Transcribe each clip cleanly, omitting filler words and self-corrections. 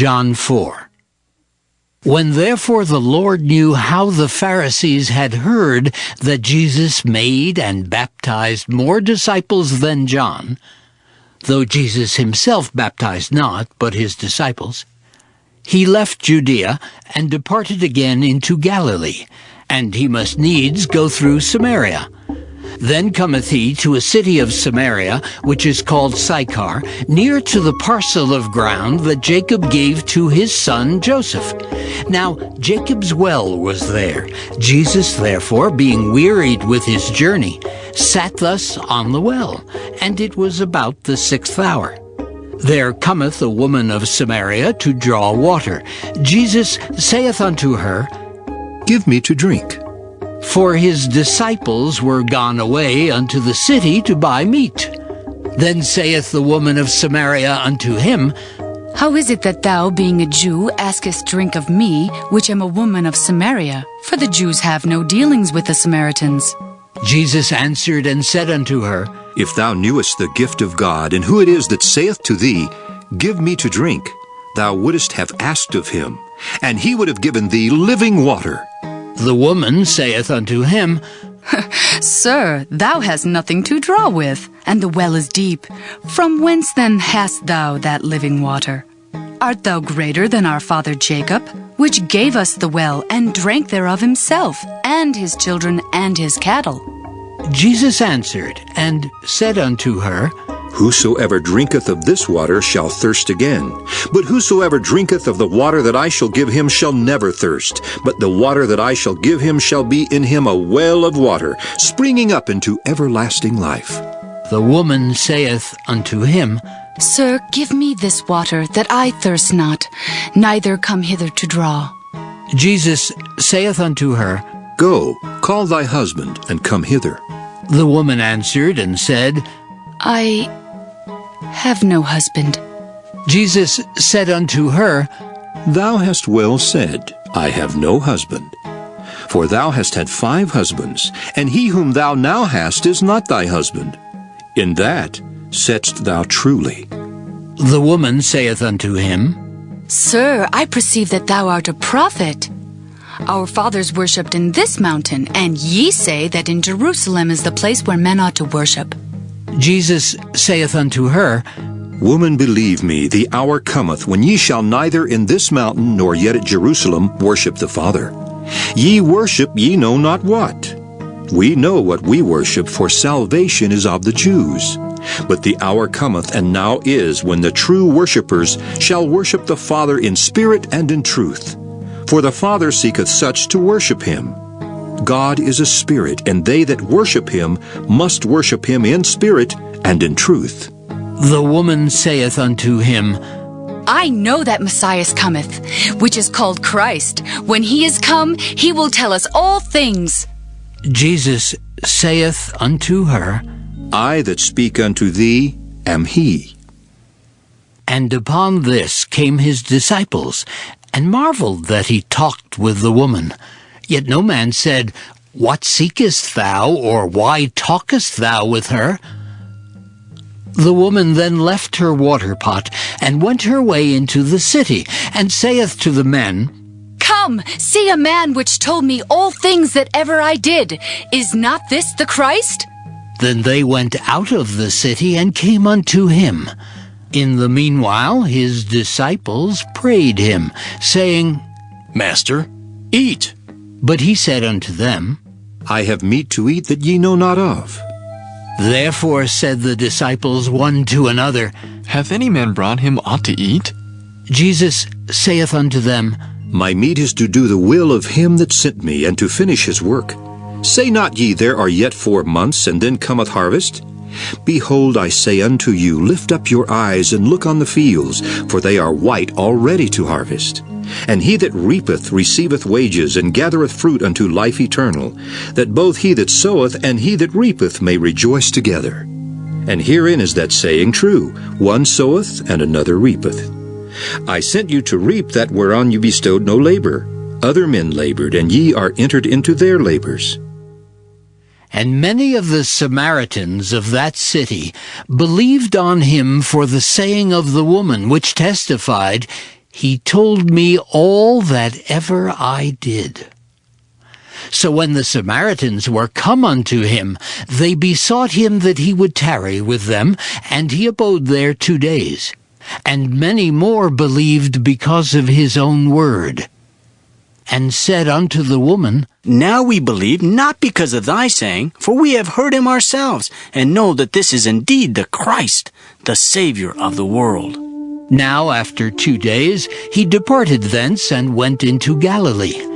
John 4. When therefore the Lord knew how the Pharisees had heard that Jesus made and baptized more disciples than John, though Jesus himself baptized not, but his disciples, he left Judea and departed again into Galilee, and he must needs go through Samaria. Then cometh he to a city of Samaria, which is called Sychar, near to the parcel of ground that Jacob gave to his son Joseph. Now Jacob's well was there. Jesus therefore, being wearied with his journey, sat thus on the well, and it was about the 6th hour. There cometh a woman of Samaria to draw water. Jesus saith unto her, Give me to drink. For his disciples were gone away unto the city to buy meat. Then saith the woman of Samaria unto him, How is it that thou, being a Jew, askest drink of me, which am a woman of Samaria? For the Jews have no dealings with the Samaritans. Jesus answered and said unto her, If thou knewest the gift of God, and who it is that saith to thee, Give me to drink, thou wouldest have asked of him, and he would have given thee living water. The woman saith unto him, Sir, thou hast nothing to draw with, and the well is deep. From whence then hast thou that living water? Art thou greater than our father Jacob, which gave us the well, and drank thereof himself, and his children, and his cattle? Jesus answered and said unto her, Whosoever drinketh of this water shall thirst again. But whosoever drinketh of the water that I shall give him shall never thirst. But the water that I shall give him shall be in him a well of water, springing up into everlasting life. The woman saith unto him, Sir, give me this water, that I thirst not, neither come hither to draw. Jesus saith unto her, Go, call thy husband, and come hither. The woman answered and said, I have no husband. Jesus said unto her, Thou hast well said, I have no husband. For thou hast had 5 husbands, and he whom thou now hast is not thy husband. In that saidst thou truly. The woman saith unto him, Sir, I perceive that thou art a prophet. Our fathers worshipped in this mountain, and ye say that in Jerusalem is the place where men ought to worship. Jesus saith unto her, Woman, believe me, the hour cometh when ye shall neither in this mountain nor yet at Jerusalem worship the Father. Ye worship ye know not what. We know what we worship, for salvation is of the Jews. But the hour cometh, and now is, when the true worshippers shall worship the Father in spirit and in truth. For the Father seeketh such to worship him. God is a spirit, and they that worship him must worship him in spirit and in truth. The woman saith unto him, I know that Messiah cometh, which is called Christ. When he is come, he will tell us all things. Jesus saith unto her, I that speak unto thee am he. And upon this came his disciples, and marveled that he talked with the woman. Yet no man said, What seekest thou, or why talkest thou with her? The woman then left her water pot, and went her way into the city, and saith to the men, Come, see a man which told me all things that ever I did. Is not this the Christ? Then they went out of the city, and came unto him. In the meanwhile his disciples prayed him, saying, Master, eat. But he said unto them, I have meat to eat that ye know not of. Therefore said the disciples one to another, Hath any man brought him aught to eat? Jesus saith unto them, My meat is to do the will of him that sent me, and to finish his work. Say not ye, There are yet 4 months, and then cometh harvest? Behold, I say unto you, Lift up your eyes, and look on the fields, for they are white already to harvest. And he that reapeth receiveth wages, and gathereth fruit unto life eternal, that both he that soweth and he that reapeth may rejoice together. And herein is that saying true, One soweth, and another reapeth. I sent you to reap that whereon you bestowed no labor. Other men labored, and ye are entered into their labors. And many of the Samaritans of that city believed on him for the saying of the woman, which testified, He told me all that ever I did. So when the Samaritans were come unto him, they besought him that he would tarry with them, and he abode there 2 days. And many more believed because of his own word. And said unto the woman, Now we believe not because of thy saying, for we have heard him ourselves, and know that this is indeed the Christ, the Savior of the world. Now after 2 days he departed thence and went into Galilee.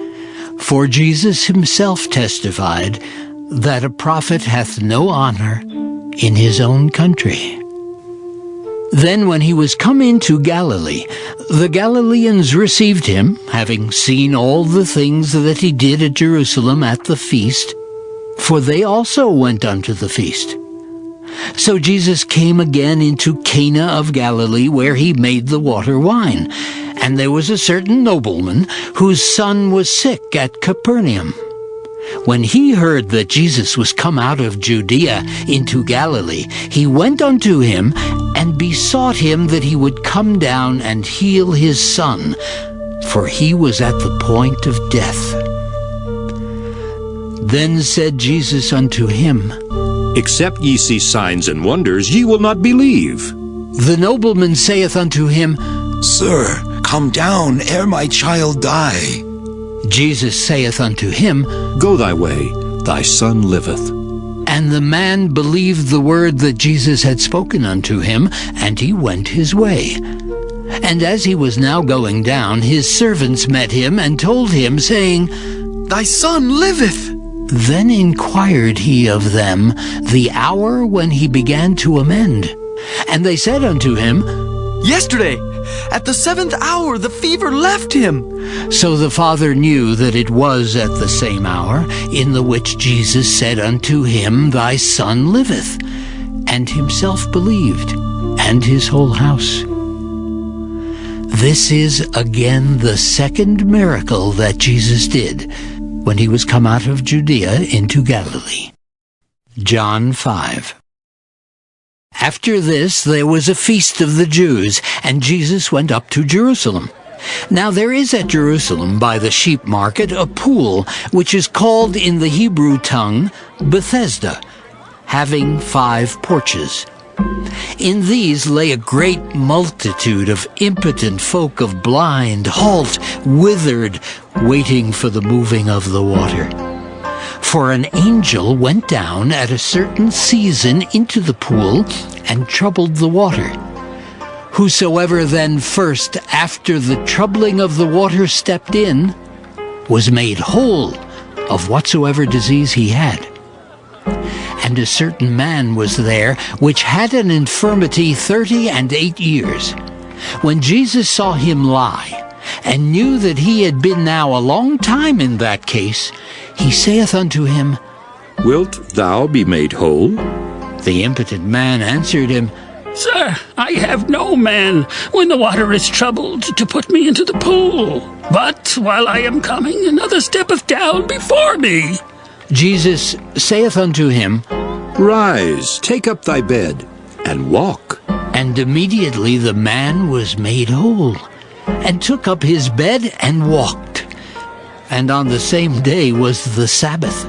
For Jesus himself testified that a prophet hath no honor in his own country. Then when he was come into Galilee, the Galileans received him, having seen all the things that he did at Jerusalem at the feast, for they also went unto the feast. So Jesus came again into Cana of Galilee, where he made the water wine. And there was a certain nobleman whose son was sick at Capernaum. When he heard that Jesus was come out of Judea into Galilee, he went unto him and besought him that he would come down and heal his son, for he was at the point of death. Then said Jesus unto him, Except ye see signs and wonders, ye will not believe. The nobleman saith unto him, Sir, come down ere my child die. Jesus saith unto him, Go thy way, thy son liveth. And the man believed the word that Jesus had spoken unto him, and he went his way. And as he was now going down, his servants met him, and told him, saying, Thy son liveth. Then inquired he of them the hour when he began to amend. And they said unto him, Yesterday, at the 7th hour, the fever left him. So the father knew that it was at the same hour in the which Jesus said unto him, Thy son liveth, and himself believed, and his whole house. This is again the second miracle that Jesus did, when he was come out of Judea into Galilee. John 5. After this there was a feast of the Jews, and Jesus went up to Jerusalem. Now there is at Jerusalem by the sheep market a pool, which is called in the Hebrew tongue Bethesda, having 5 porches. In these lay a great multitude of impotent folk, of blind, halt, withered, waiting for the moving of the water. For an angel went down at a certain season into the pool and troubled the water. Whosoever then first, after the troubling of the water, stepped in, was made whole of whatsoever disease he had. And a certain man was there, which had an infirmity 38 years. When Jesus saw him lie, and knew that he had been now a long time in that case, he saith unto him, Wilt thou be made whole? The impotent man answered him, Sir, I have no man, when the water is troubled, to put me into the pool. But while I am coming, another steppeth down before me. Jesus saith unto him, Rise, take up thy bed, and walk. And immediately the man was made whole, and took up his bed and walked. And on the same day was the Sabbath.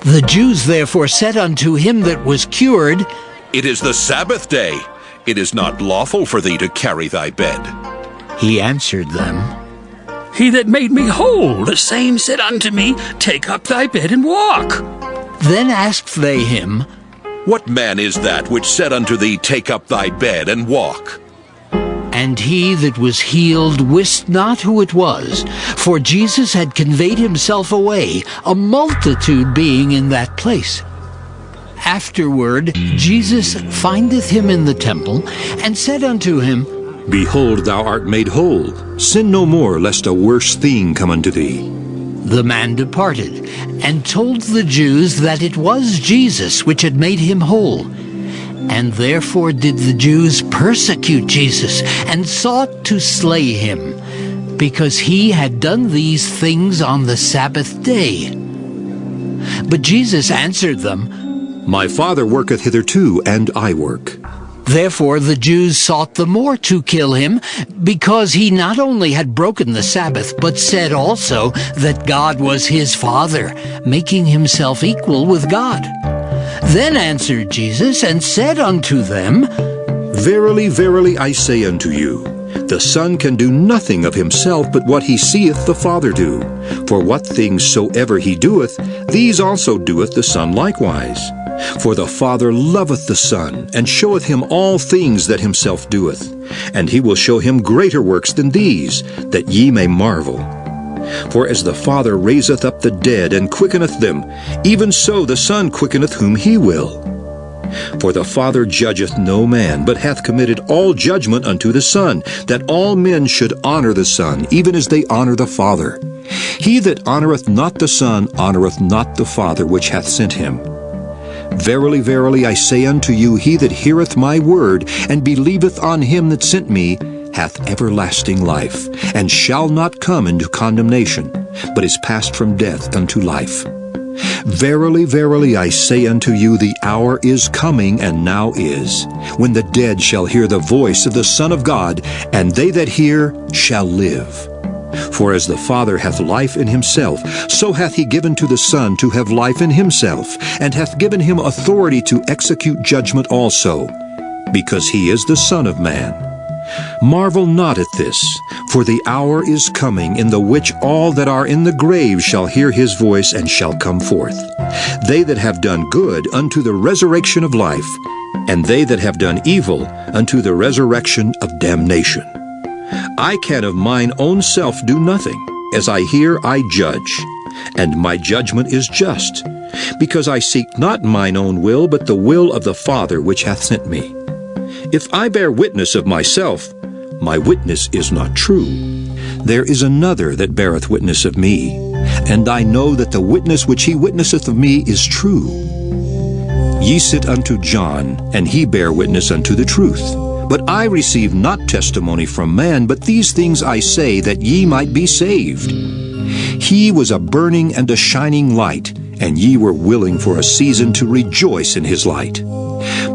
The Jews therefore said unto him that was cured, It is the Sabbath day. It is not lawful for thee to carry thy bed. He answered them, He that made me whole, the same said unto me, Take up thy bed and walk. Then asked they him, What man is that which said unto thee, Take up thy bed and walk? And he that was healed wist not who it was, for Jesus had conveyed himself away, a multitude being in that place. Afterward Jesus findeth him in the temple, and said unto him, Behold, thou art made whole. Sin no more, lest a worse thing come unto thee. The man departed, and told the Jews that it was Jesus which had made him whole. And therefore did the Jews persecute Jesus, and sought to slay him, because he had done these things on the Sabbath day. But Jesus answered them, My Father worketh hitherto, and I work. Therefore the Jews sought the more to kill him, because he not only had broken the Sabbath, but said also that God was his Father, making himself equal with God. Then answered Jesus and said unto them, Verily, verily, I say unto you, the Son can do nothing of himself but what he seeth the Father do. For what things soever he doeth, these also doeth the Son likewise. For the Father loveth the Son, and showeth him all things that himself doeth. And he will show him greater works than these, that ye may marvel. For as the Father raiseth up the dead, and quickeneth them, even so the Son quickeneth whom he will. For the Father judgeth no man, but hath committed all judgment unto the Son, that all men should honor the Son, even as they honor the Father. He that honoureth not the Son honoureth not the Father which hath sent him. Verily, verily, I say unto you, he that heareth my word, and believeth on him that sent me, hath everlasting life, and shall not come into condemnation, but is passed from death unto life. Verily, verily, I say unto you, the hour is coming, and now is, when the dead shall hear the voice of the Son of God, and they that hear shall live. For as the Father hath life in himself, so hath he given to the Son to have life in himself, and hath given him authority to execute judgment also, because he is the Son of Man. Marvel not at this, for the hour is coming, in the which all that are in the grave shall hear his voice, and shall come forth. They that have done good unto the resurrection of life, and they that have done evil unto the resurrection of damnation. I can of mine own self do nothing. As I hear, I judge, and my judgment is just, because I seek not mine own will, but the will of the Father which hath sent me. If I bear witness of myself, my witness is not true. There is another that beareth witness of me, and I know that the witness which he witnesseth of me is true. Ye sit unto John, and he bare witness unto the truth. But I receive not testimony from man, but these things I say, that ye might be saved. He was a burning and a shining light, and ye were willing for a season to rejoice in his light.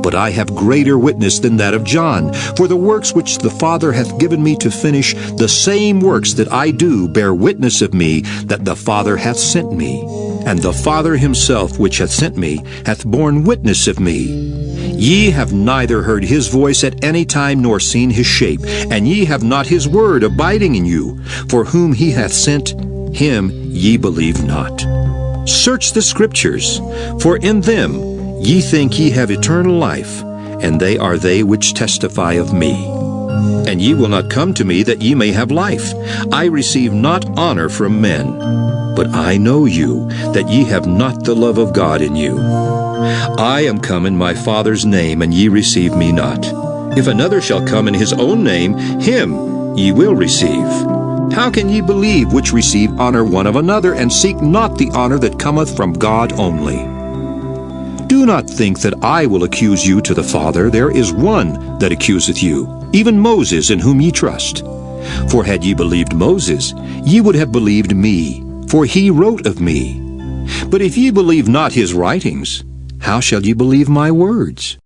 But I have greater witness than that of John, for the works which the Father hath given me to finish, the same works that I do bear witness of me, that the Father hath sent me. And the Father himself which hath sent me hath borne witness of me. Ye have neither heard his voice at any time, nor seen his shape, and ye have not his word abiding in you. For whom he hath sent, him ye believe not. Search the Scriptures, for in them ye think ye have eternal life, and they are they which testify of me. And ye will not come to me that ye may have life. I receive not honor from men, but I know you, that ye have not the love of God in you. I am come in my Father's name, and ye receive me not. If another shall come in his own name, him ye will receive. How can ye believe which receive honor one of another, and seek not the honor that cometh from God only? Do not think that I will accuse you to the Father. There is one that accuseth you, even Moses, in whom ye trust. For had ye believed Moses, ye would have believed me, for he wrote of me. But if ye believe not his writings, how shall ye believe my words?